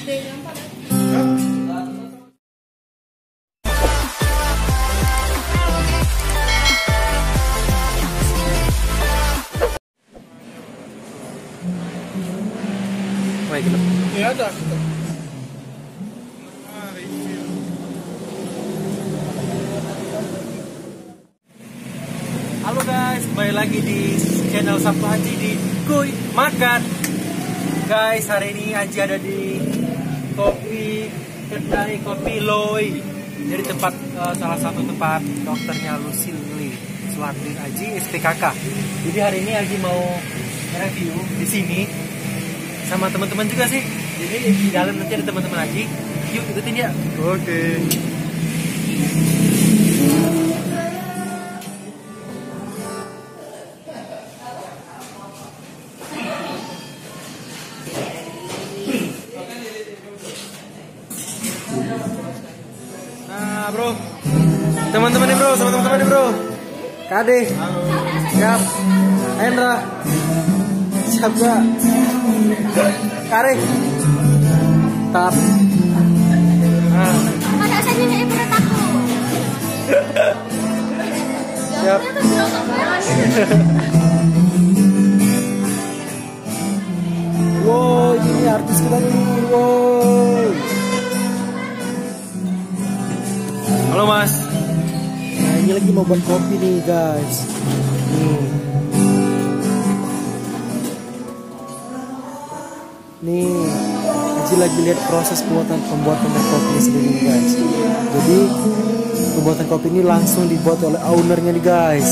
Ya ada. Halo guys, kembali lagi di channel Sabtu Haji di Kuy Makan. Guys, hari ini Haji ada di kedai kopi Loy. Jadi tempat salah satu tempat dokternya Lucille Suwardi Haji SPKK. Jadi hari ini Haji mau review di sini sama teman-teman juga sih. Jadi di dalam nanti ada teman-teman Haji. Yuk ikutin dia. Oke. Nah bro, teman-teman nih bro, sama teman-teman nih bro. Kade, siap. Hendra, siap gak? Kare, tap. Nah. Ada saja nih berat aku. Siap. Wow, ini artis kita nih. Wow. Halo mas. Nah ini lagi mau buat kopi nih guys. Nih, Haji lagi lihat proses pembuatan kopi sendiri guys. Jadi pembuatan kopi ini langsung dibuat oleh ownernya nih guys.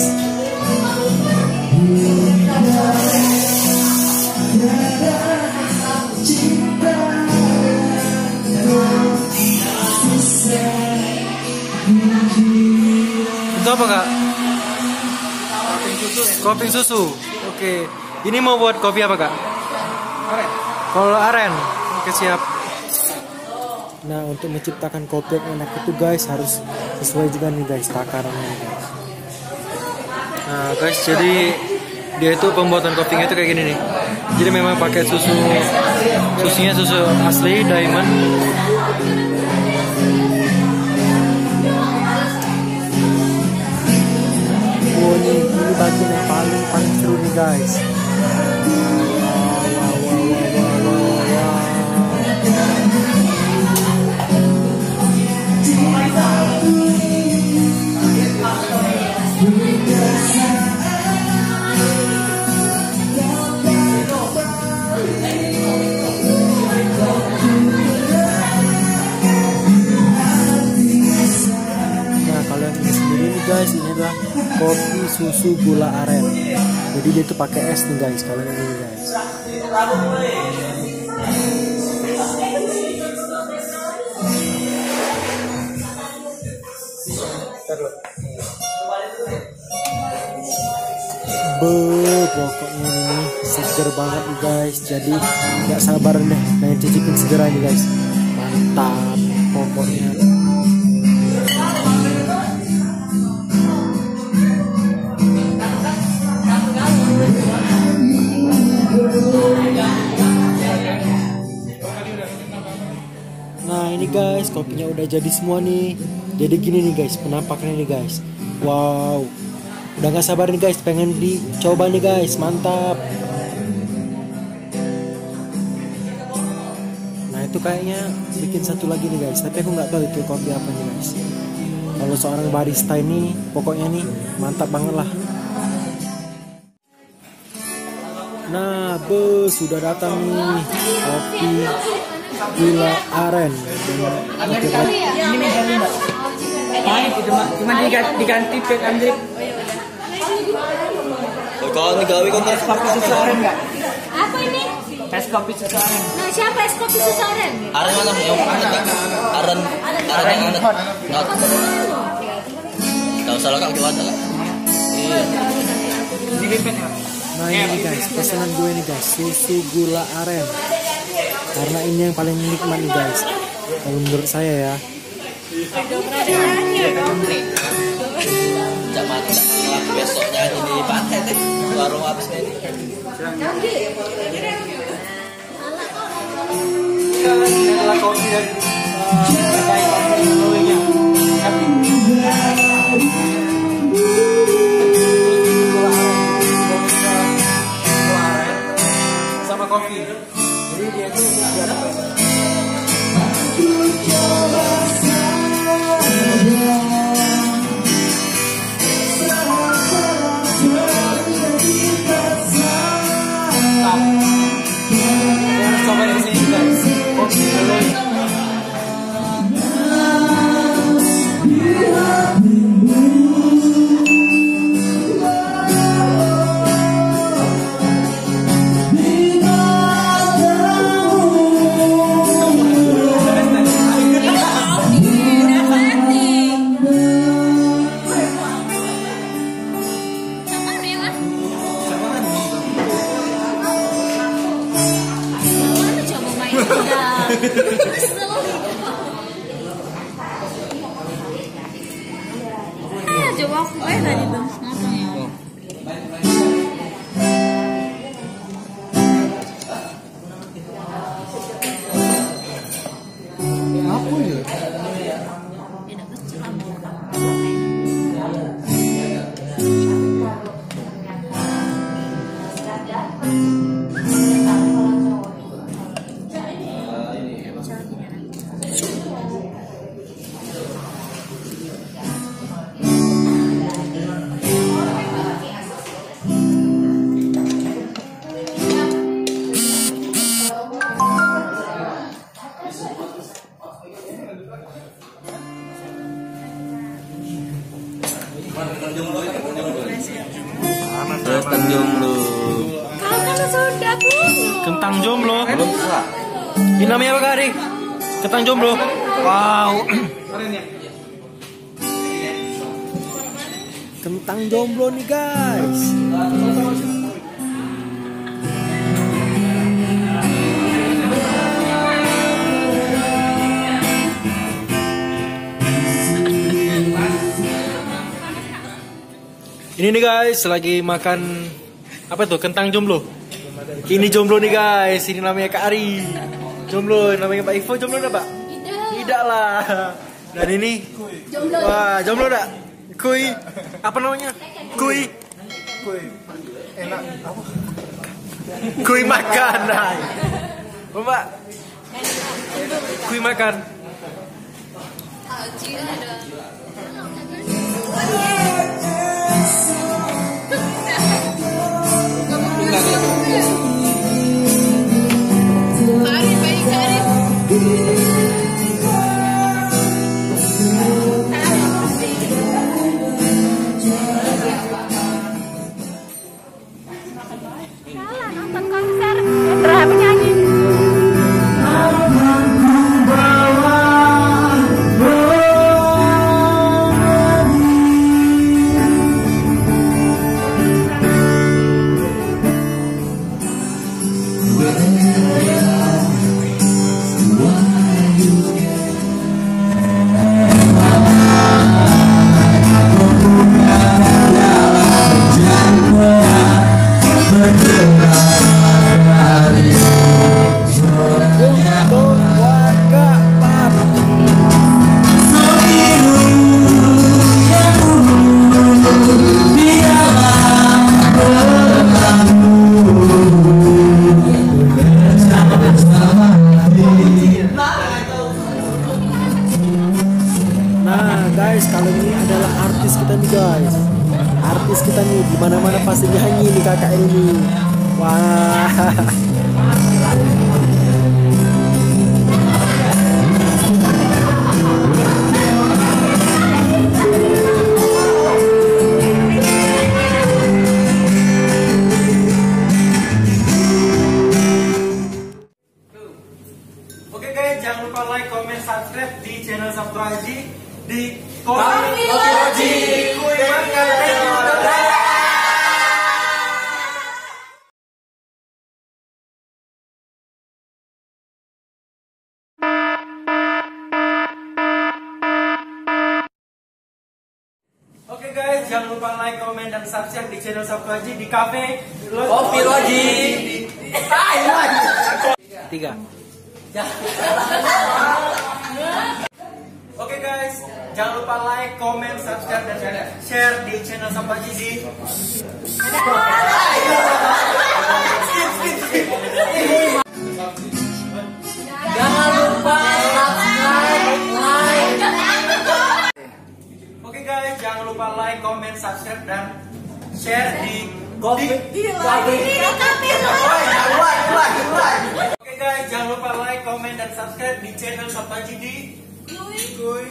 Itu apa kak? Kopi susu. Oke. Ini mau buat kopi apa kak? Kalau aren. Oke siap. Nah untuk menciptakan kopi yang enak itu guys harus sesuai juga nih guys takarannya guys. Nah guys jadi dia itu pembuatan kopinya itu kayak gini nih. Jadi memang pakai susunya susu asli diamond. Oh ini bagian yang paling seru nih guys. Guys ini adalah kopi susu gula aren. Jadi dia tuh pakai es nih guys. Kalian ini guys. Pokoknya ini seger banget nih guys. Jadi nggak sabar deh pengen cicipin segera nih guys. Mantap pokoknya. Nah ini guys kopinya udah jadi semua nih. Jadi gini nih guys penampakannya nih guys. Wow, udah gak sabar nih guys pengen dicoba nih guys. Mantap. Nah itu kayaknya bikin satu lagi nih guys. Tapi aku nggak tahu itu kopi apa nih guys. Kalau seorang barista ini pokoknya nih mantap banget lah. Nah bos sudah datang nih kopi gula aren. Ini meja mbak. Cuma diganti pet Andri. Kalau digawe kok Es kopi susu aren nggak? Apa ini? Es kopi susu aren. Nah, siapa es kopi susu aren? aren mana yang anget? Aren yang anget. Enggak usah lah kak, kita ada kak. Iya. Ini pet ya. Nah ini guys pesanan gue nih guys susu gula aren. Karena ini yang paling nikmat nih guys. Kalau menurut saya ya. Jangan besoknya di pantai deh. Warung habis ini. adalah kopi dan terbaik kopi glowingnya. Sama kopi. Jadi dia tuh coba di sini guys, kopi glowing. Coba aku tadi tuh ngomong ya. Apa ya? Kentang jomblo. Kalau sudah belum. Kentang jomblo. Belum susah. Ini namanya apa Kak Ari? Kentang jomblo. Wow. Kentang jomblo nih guys. Ini nih guys, lagi makan apa tuh? Kentang jomblo. Ini jomblo nih guys. Ini namanya Kak Ari. Jomblo, namanya Pak Ivo jomblo enggak, Pak? Tidak lah. Dan ini Jomblo. wah, jomblo enggak? Kui. Apa namanya? Kui. Enak apa? Kui makan. Nah. Mbak. Kui makan. Nonton konser Hendra penyanyi. Guys, kalau ini adalah artis kita nih guys. Artis kita nih di mana-mana pasti nyanyi nih kakak ini. Wah. Oke guys, jangan lupa like, comment, subscribe di channel Sabtu di Kopi Roji. Oke guys, jangan lupa like, comment, dan subscribe di channel Sabtu di Cafe Kopi Roji. 3 Oke guys, jangan lupa like, comment, subscribe, dan share di channel Sampaji di. Jangan lupa subscribe, like. Oke guys, jangan lupa like, comment, subscribe, dan share di. Kopi. Oke guys, jangan lupa like, comment, dan subscribe di channel Sampaji di. Kuy.